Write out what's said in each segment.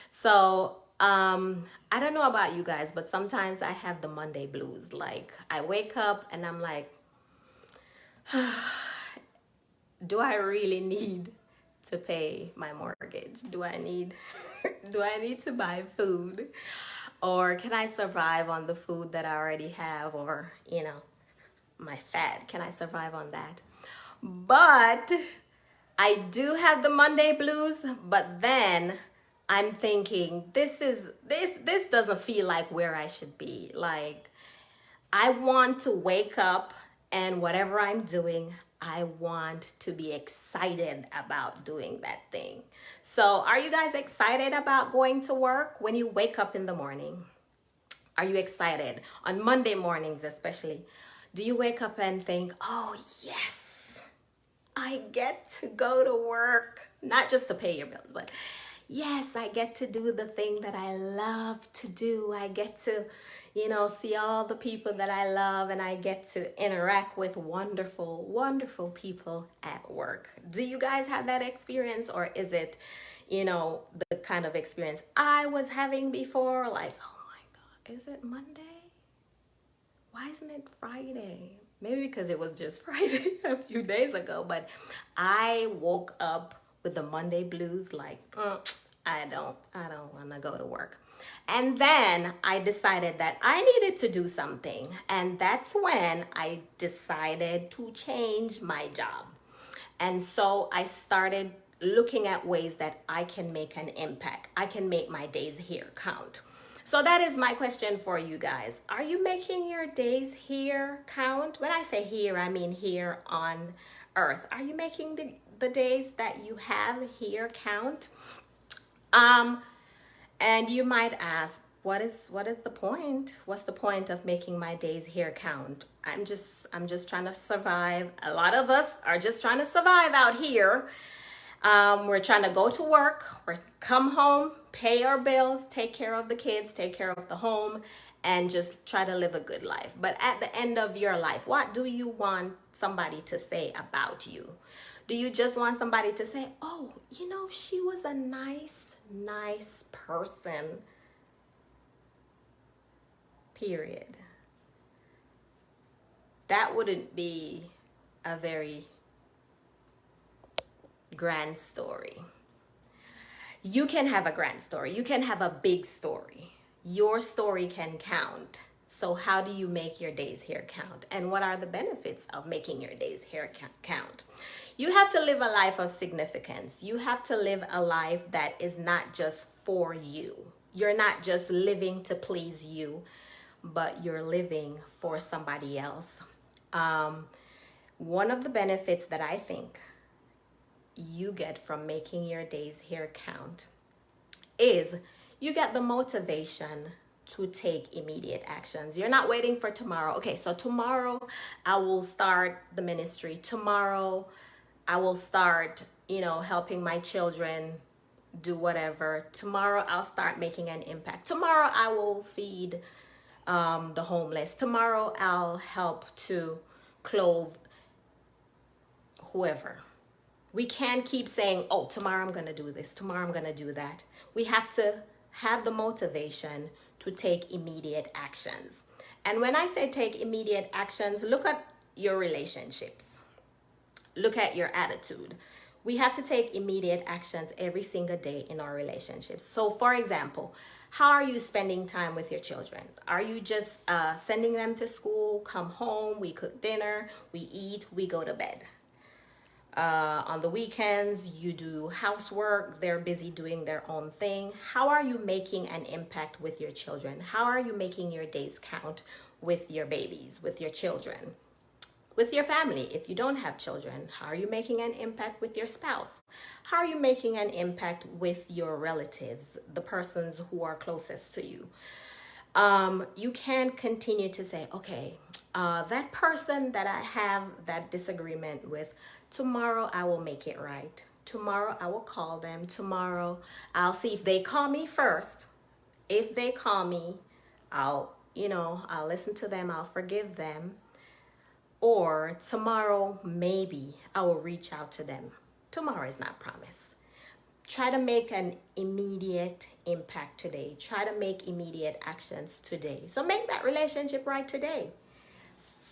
So, I don't know about you guys, but sometimes I have the Monday blues. Like, I wake up and I'm like, do I really need to pay my mortgage? Do I need do I need to buy food? Or can I survive on the food that I already have, or, my fat? Can I survive on that? But I do have the Monday blues, but then I'm thinking this doesn't feel like where I should be. Like, I want to wake up and whatever I'm doing, I want to be excited about doing that thing. So, are you guys excited about going to work when you wake up in the morning? Are you excited? On Monday mornings, especially, do you wake up and think, oh, yes, I get to go to work? Not just to pay your bills, but yes, I get to do the thing that I love to do. I get to, see all the people that I love, and I get to interact with wonderful, wonderful people at work. Do you guys have that experience, or is it, the kind of experience I was having before? Like, oh my God, is it Monday? Why isn't it Friday? Maybe because it was just Friday a few days ago, but I woke up with the Monday blues, like, I don't want to go to work. And then I decided that I needed to do something, and that's when I decided to change my job. And so I started looking at ways that I can make an impact. I can make my days here count. So that is my question for you guys. Are you making your days here count? When I say here, I mean here on earth. Are you making the days that you have here count? Um, and you might ask, what is the point? What's the point of making my days here count? I'm just trying to survive. A lot of us are just trying to survive out here. We're trying to go to work, or come home, pay our bills, take care of the kids, take care of the home, and just try to live a good life. But at the end of your life, what do you want somebody to say about you? Do you just want somebody to say, oh, she was a nice, nice person, period? That wouldn't be a very grand story. You can have a grand story. You can have a big story. Your story can count. So, how do you make your days here count? And what are the benefits of making your days here count? You have to live a life of significance. You have to live a life that is not just for you. You're not just living to please you, but you're living for somebody else. Um, One of the benefits that I think you get from making your days here count is you get the motivation to take immediate actions. You're not waiting for tomorrow. Okay, so tomorrow I will start the ministry. Tomorrow I will start, helping my children do whatever. Tomorrow I'll start making an impact. Tomorrow I will feed the homeless. Tomorrow I'll help to clothe whoever. We can't keep saying, oh, tomorrow I'm going to do this, tomorrow I'm going to do that. We have to have the motivation to take immediate actions. And when I say take immediate actions, look at your relationships, look at your attitude. We have to take immediate actions every single day in our relationships. So, for example, how are you spending time with your children? Are you just sending them to school, come home, we cook dinner, we eat, we go to bed? On the weekends, you do housework, they're busy doing their own thing. How are you making an impact with your children? How are you making your days count with your babies, with your children, with your family? If you don't have children, how are you making an impact with your spouse? How are you making an impact with your relatives, the persons who are closest to you? You can continue to say, okay, that person that I have that disagreement with, tomorrow I will make it right. Tomorrow I will call them. Tomorrow I'll see if they call me first. If they call me, I'll listen to them. I'll forgive them. Or tomorrow, maybe I will reach out to them. Tomorrow is not promised. try to make an immediate impact today. Try to make immediate actions today. So make that relationship right today.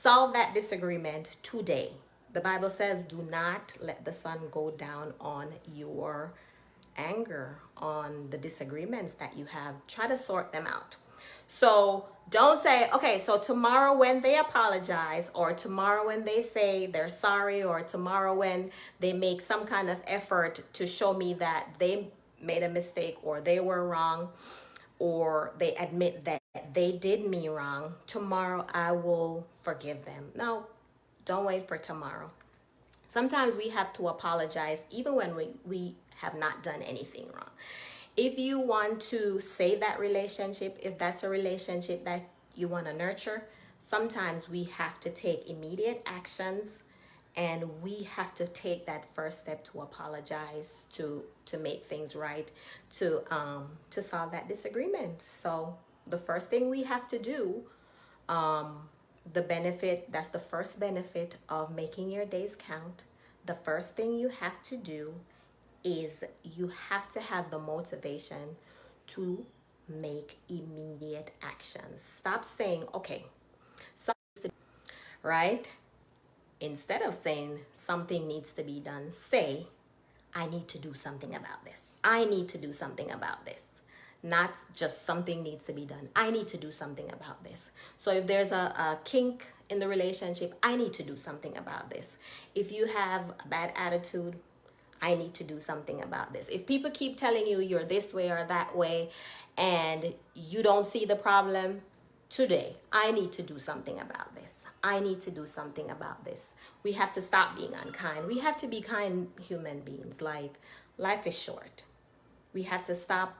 Solve that disagreement today. The Bible says, do not let the sun go down on your anger, on the disagreements that you have. Try to sort them out. So don't say, okay, so tomorrow when they apologize, or tomorrow when they say they're sorry, or tomorrow when they make some kind of effort to show me that they made a mistake or they were wrong, or they admit that they did me wrong, tomorrow I will forgive them. No, don't wait for tomorrow. Sometimes we have to apologize even when we have not done anything wrong. If you want to save that relationship, if that's a relationship that you want to nurture, sometimes we have to take immediate actions, and we have to take that first step to apologize, to make things right, to solve that disagreement. So the first thing we have to do, that's the first benefit of making your days count. The first thing you have to do is you have to have the motivation to make immediate actions. Stop saying, okay, so, right? Instead of saying something needs to be done, say, I need to do something about this. I need to do something about this. Not just something needs to be done. I need to do something about this. So if there's a kink in the relationship, I need to do something about this. If you have a bad attitude, I need to do something about this. If people keep telling you you're this way or that way and you don't see the problem, today, I need to do something about this. I need to do something about this. We have to stop being unkind. We have to be kind human beings. Like, life is short. We have to stop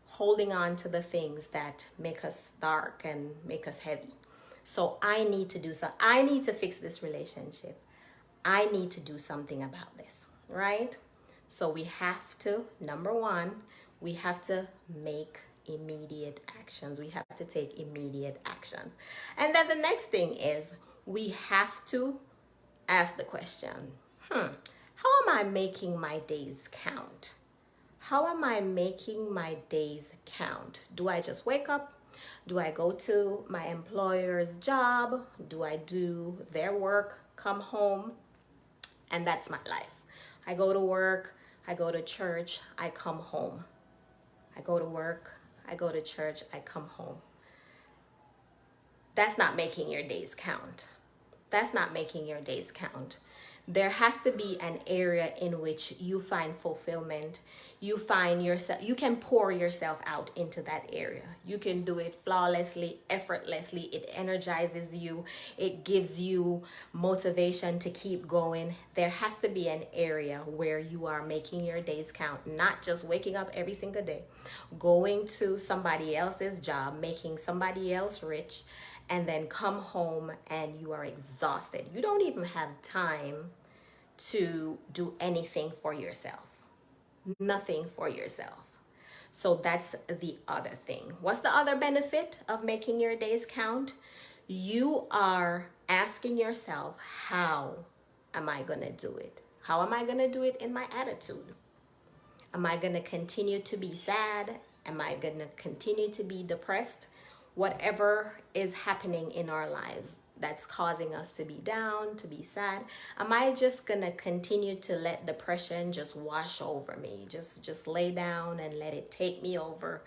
holding on to the things that make us dark and make us heavy. So I need to do so. I need to fix this relationship. I need to do something about this, right? So we have to, number one, we have to make immediate actions. We have to take immediate actions. And then the next thing is we have to ask the question, how am I making my days count? How am I making my days count? Do I just wake up? Do I go to my employer's job? Do I do their work, come home, and that's my life? I go to work, I go to church, I come home. I go to work, I go to church, I come home. That's not making your days count. That's not making your days count. There has to be an area in which you find fulfillment. You find yourself, you can pour yourself out into that area. You can do it flawlessly, effortlessly. It energizes you. It gives you motivation to keep going. There has to be an area where you are making your days count, not just waking up every single day, going to somebody else's job, making somebody else rich, and then come home and you are exhausted. You don't even have time to do anything for yourself. Nothing for yourself. So that's the other thing. What's the other benefit of making your days count? You are asking yourself, how am I going to do it? How am I going to do it in my attitude? Am I going to continue to be sad? Am I going to continue to be depressed? Whatever is happening in our lives that's causing us to be down, to be sad, am I just gonna continue to let depression just wash over me? Just lay down and let it take me over,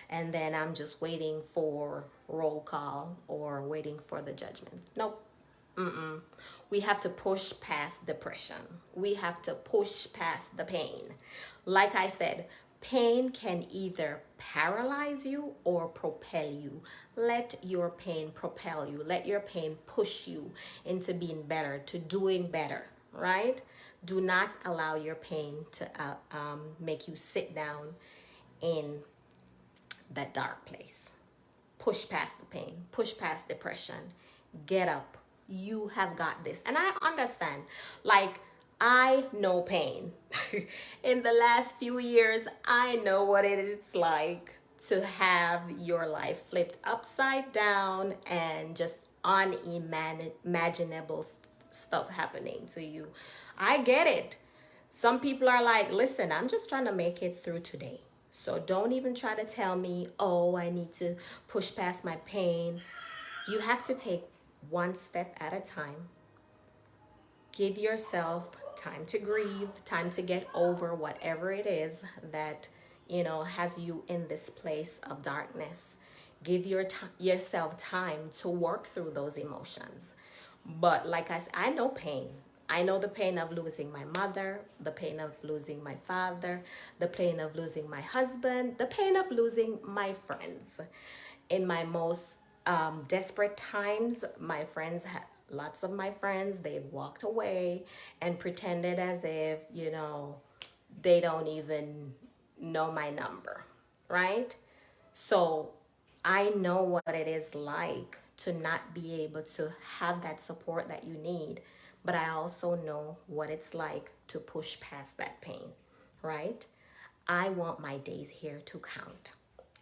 and then I'm just waiting for roll call or waiting for the judgment? Nope. We have to push past depression. We have to push past the pain. Like I said, pain can either paralyze you or propel you. Let your pain propel you. Let your pain push you into being better, to doing better, right? Do not allow your pain to make you sit down in that dark place. Push past the pain. Push past depression. Get up. You have got this. And I understand, like, I know pain. In the last few years, I know what it is like to have your life flipped upside down and just unimaginable stuff happening to you. I get it. Some people are like, listen, I'm just trying to make it through today. So don't even try to tell me, oh, I need to push past my pain. You have to take one step at a time. Give yourself time to grieve, time to get over whatever it is that, has you in this place of darkness. Give yourself time to work through those emotions. But like I said, I know pain. I know the pain of losing my mother, the pain of losing my father, the pain of losing my husband, the pain of losing my friends. In my most desperate times, my friends had lots of my friends, they walked away and pretended as if, they don't even know my number, right? So I know what it is like to not be able to have that support that you need, but I also know what it's like to push past that pain, right? I want my days here to count,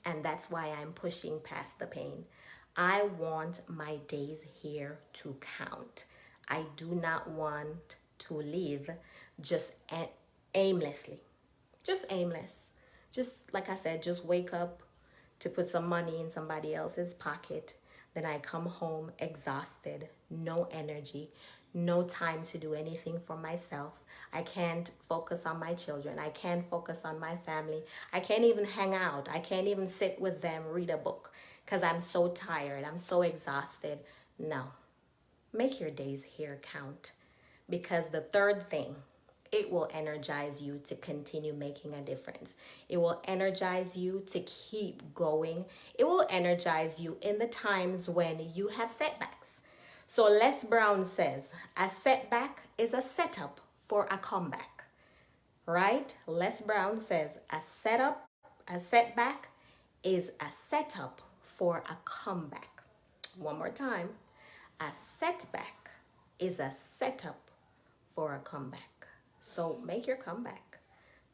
and that's why I'm pushing past the pain. I want my days here to count. I do not want to live just aimlessly. Just aimless. Just like I said, just wake up to put some money in somebody else's pocket. Then I come home exhausted, no energy, no time to do anything for myself. I can't focus on my children. I can't focus on my family. I can't even hang out. I can't even sit with them, read a book because I'm so tired. I'm so exhausted. No, make your days here count, because the third thing, it will energize you to continue making a difference. It will energize you to keep going. It will energize you in the times when you have setbacks. So Les Brown says, a setback is a setup for a comeback, right? Les Brown says, a setback is a setup for a comeback. One more time. A setback is a setup for a comeback. So make your comeback.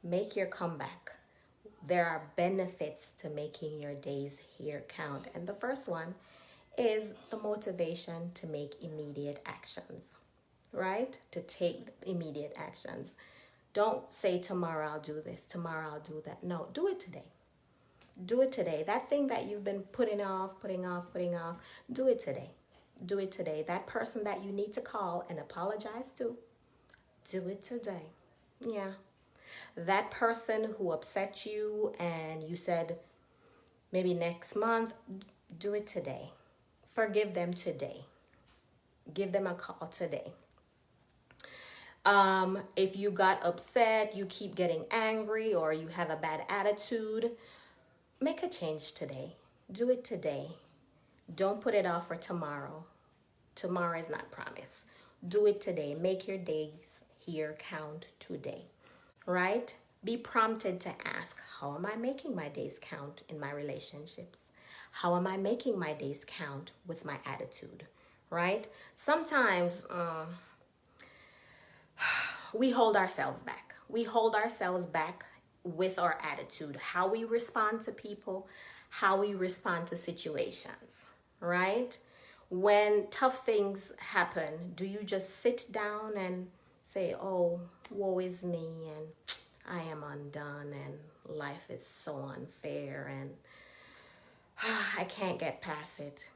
Make your comeback. There are benefits to making your days here count. And the first one is the motivation to make immediate actions, right? To take immediate actions. Don't say tomorrow I'll do this, tomorrow I'll do that. No, do it today. Do it today. That thing that you've been putting off, do it today. Do it today. That person that you need to call and apologize to, do it today. Yeah. That person who upset you and you said maybe next month, do it today. Forgive them today. Give them a call today. If you got upset, you keep getting angry, or you have a bad attitude, make a change today. Do it today. Don't put it off for tomorrow. Tomorrow is not promised. Do it today. Make your days here count today, right? Be prompted to ask, how am I making my days count in my relationships? How am I making my days count with my attitude, right? Sometimes we hold ourselves back. We hold ourselves back with our attitude, how we respond to people, how we respond to situations, right? When tough things happen, do you just sit down and say, oh, woe is me, and I am undone, and life is so unfair, and I can't get past it?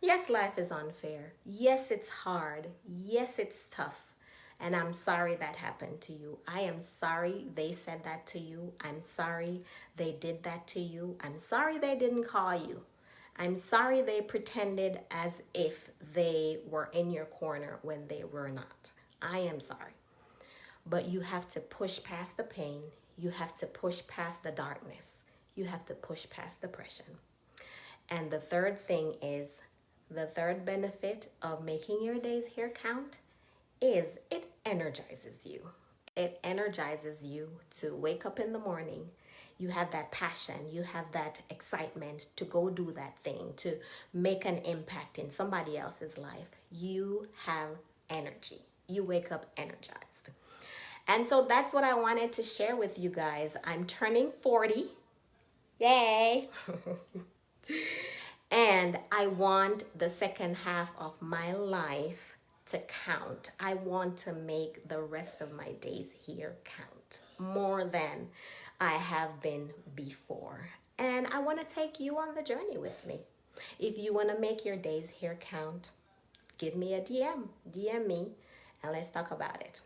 Yes, life is unfair. Yes, it's hard. Yes, it's tough. And I'm sorry that happened to you. I am sorry they said that to you. I'm sorry they did that to you. I'm sorry they didn't call you. I'm sorry they pretended as if they were in your corner when they were not. I am sorry. But you have to push past the pain. You have to push past the darkness. You have to push past depression. And the third thing is, the third benefit of making your days here count is it energizes you. It energizes you to wake up in the morning. You have that passion, you have that excitement to go do that thing, to make an impact in somebody else's life. You have energy. You wake up energized. And so that's what I wanted to share with you guys. I'm turning 40. Yay! And I want the second half of my life to count. I want to make the rest of my days here count more than I have been before. And I want to take you on the journey with me. If you want to make your days here count, give me a DM, DM me, and let's talk about it.